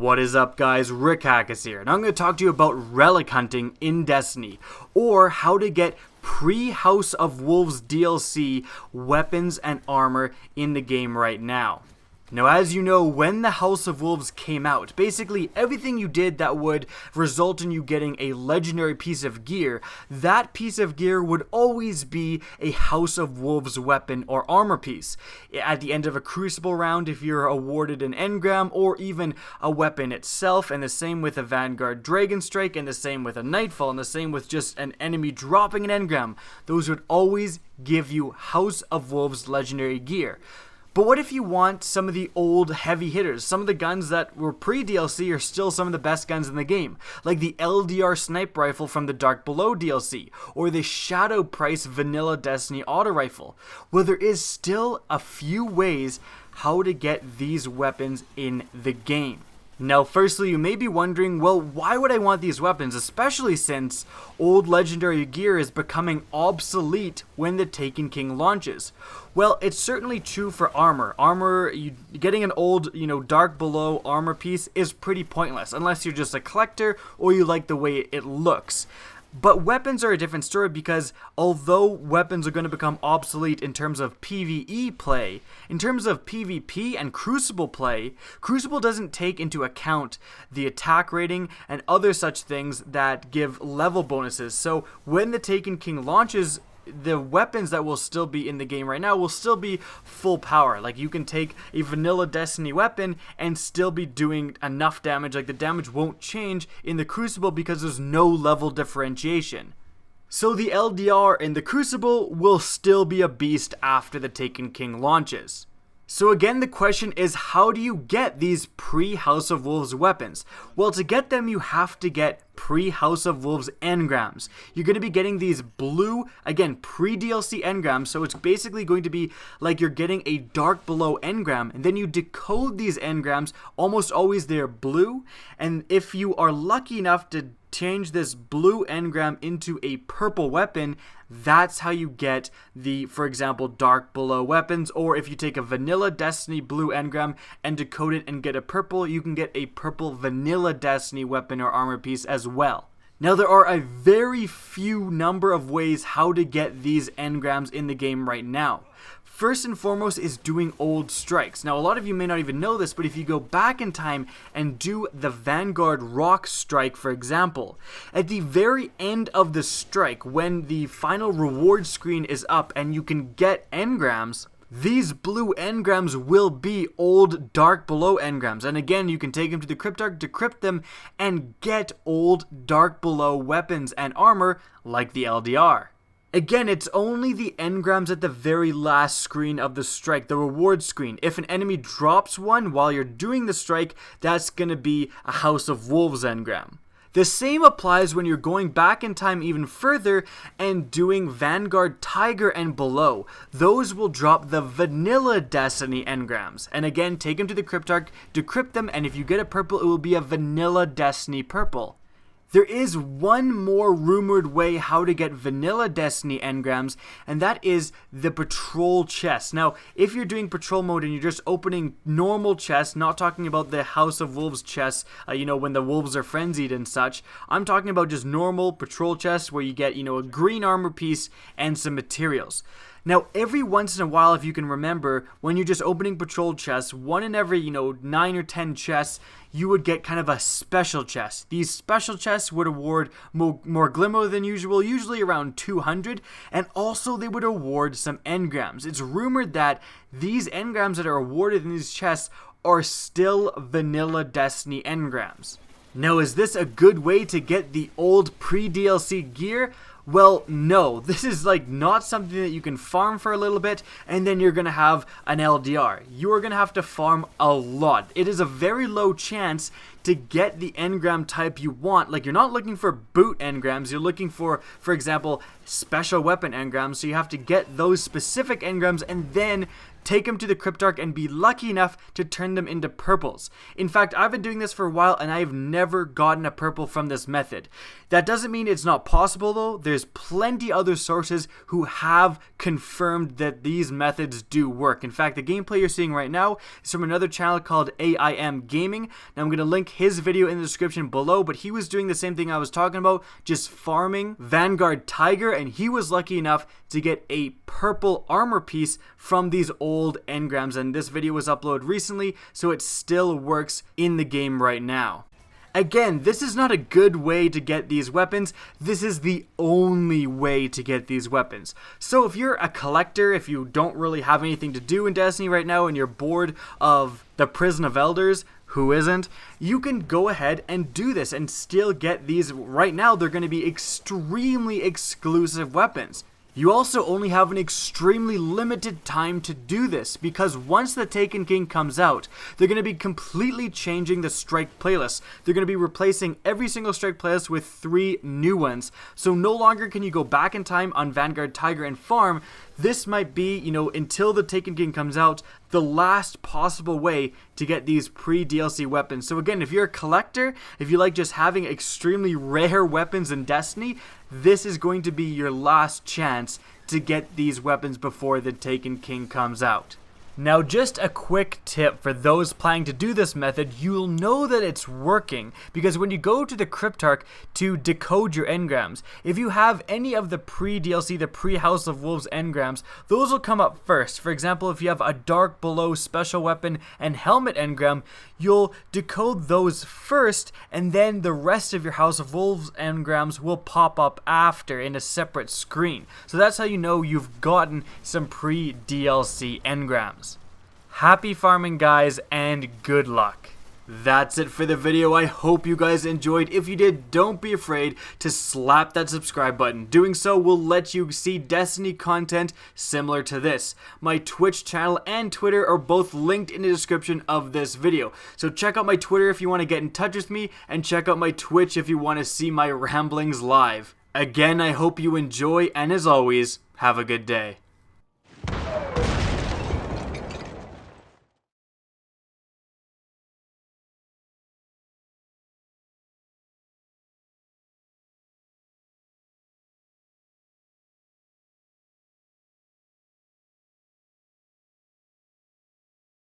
What is up, guys? Rick Hackus here, and I'm going to talk to you about relic hunting in Destiny, or how to get pre-House of Wolves DLC weapons and armor in the game right now. Now, as you know, when the House of Wolves came out, basically everything you did that would result in you getting a legendary piece of gear, that piece of gear would always be a House of Wolves weapon or armor piece. At the end of a Crucible round, if you're awarded an engram, or even a weapon itself, and the same with a Vanguard Dragon Strike, and the same with a Nightfall, and the same with just an enemy dropping an engram, those would always give you House of Wolves legendary gear. But what if you want some of the old heavy hitters? Some of the guns that were pre-DLC are still some of the best guns in the game, like the LDR sniper rifle from the Dark Below DLC, or the Shadow Price Vanilla Destiny auto rifle. Well, there is still a few ways how to get these weapons in the game. Now, firstly, you may be wondering, well, why would I want these weapons, especially since old legendary gear is becoming obsolete when the Taken King launches? Well, it's certainly true for armor. Getting an old, Dark Below armor piece is pretty pointless, unless you're just a collector or you like the way it looks. But weapons are a different story, because although weapons are going to become obsolete in terms of PvE play, in terms of PvP and Crucible play, Crucible doesn't take into account the attack rating and other such things that give level bonuses. So when the Taken King launches, the weapons that will still be in the game right now will still be full power. Like, you can take a vanilla Destiny weapon and still be doing enough damage. Like, the damage won't change in the Crucible because there's no level differentiation. So the LDR in the Crucible will still be a beast after the Taken King launches. So again, the question is, how do you get these pre-House of Wolves weapons? Well, to get them, you have to get pre-House of Wolves engrams. You're going to be getting these blue, again, pre-DLC engrams, so it's basically going to be like you're getting a Dark Below engram, and then you decode these engrams. Almost always they're blue, and if you are lucky enough to change this blue engram into a purple weapon, that's how you get the, for example, Dark Below weapons. Or if you take a vanilla Destiny blue engram and decode it and get a purple, you can get a purple vanilla Destiny weapon or armor piece as well. Now, there are a very few number of ways how to get these engrams in the game right now. First and foremost is doing old strikes. Now, a lot of you may not even know this, but if you go back in time and do the Vanguard Rock Strike, for example, at the very end of the strike, when the final reward screen is up and you can get engrams, these blue engrams will be old Dark Below engrams. And again, you can take them to the Cryptarch, decrypt them, and get old Dark Below weapons and armor like the LDR. Again, it's only the engrams at the very last screen of the strike, the reward screen. If an enemy drops one while you're doing the strike, that's going to be a House of Wolves engram. The same applies when you're going back in time even further and doing Vanguard Tiger and below. Those will drop the vanilla Destiny engrams. And again, take them to the Cryptarch, decrypt them, and if you get a purple, it will be a vanilla Destiny purple. There is one more rumored way how to get vanilla Destiny engrams, and that is the patrol chest. Now, if you're doing patrol mode and you're just opening normal chests, not talking about the House of Wolves chests, when the wolves are frenzied and such, I'm talking about just normal patrol chests where you get, a green armor piece and some materials. Now, every once in a while, if you can remember, when you're just opening patrol chests, one in every, 9 or 10 chests, you would get kind of a special chest. These special chests would award more glimmer than usual, usually around 200, and also they would award some engrams. It's rumored that these engrams that are awarded in these chests are still vanilla Destiny engrams. Now, is this a good way to get the old pre-DLC gear? Well, no, this is not something that you can farm for a little bit and then you're going to have an LDR. You are going to have to farm a lot. It is a very low chance to get the engram type you want. Like, you're not looking for boot engrams, you're looking for example, special weapon engrams, so you have to get those specific engrams and then take them to the Cryptarch and be lucky enough to turn them into purples. In fact, I've been doing this for a while and I've never gotten a purple from this method. That doesn't mean it's not possible though. There's plenty other sources who have confirmed that these methods do work. In fact, the gameplay you're seeing right now is from another channel called AIM Gaming. Now I'm going to link his video in the description below, but he was doing the same thing I was talking about, just farming Vanguard Tiger, and he was lucky enough to get a purple armor piece from these old engrams, and this video was uploaded recently, so it still works in the game right now. Again, this is not a good way to get these weapons. This is the only way to get these weapons. So if you're a collector, if you don't really have anything to do in Destiny right now and you're bored of the Prison of Elders, who isn't, you can go ahead and do this and still get these. Right now, they're going to be extremely exclusive weapons. You also only have an extremely limited time to do this, because once the Taken King comes out, they're going to be completely changing the Strike playlist. They're going to be replacing every single Strike playlist with 3 new ones. So no longer can you go back in time on Vanguard Tiger and farm. This might be, until the Taken King comes out, the last possible way to get these pre-DLC weapons. So again, if you're a collector, if you like just having extremely rare weapons in Destiny, this is going to be your last chance to get these weapons before the Taken King comes out. Now, just a quick tip for those planning to do this method, you'll know that it's working because when you go to the Cryptarch to decode your engrams, if you have any of the pre-DLC, the pre-House of Wolves engrams, those will come up first. For example, if you have a Dark Below special weapon and helmet engram, you'll decode those first, and then the rest of your House of Wolves engrams will pop up after in a separate screen. So that's how you know you've gotten some pre-DLC engrams. Happy farming, guys, and good luck. That's it for the video. I hope you guys enjoyed. If you did, don't be afraid to slap that subscribe button. Doing so will let you see Destiny content similar to this. My Twitch channel and Twitter are both linked in the description of this video. So check out my Twitter if you want to get in touch with me, and check out my Twitch if you want to see my ramblings live. Again, I hope you enjoy, and as always, have a good day.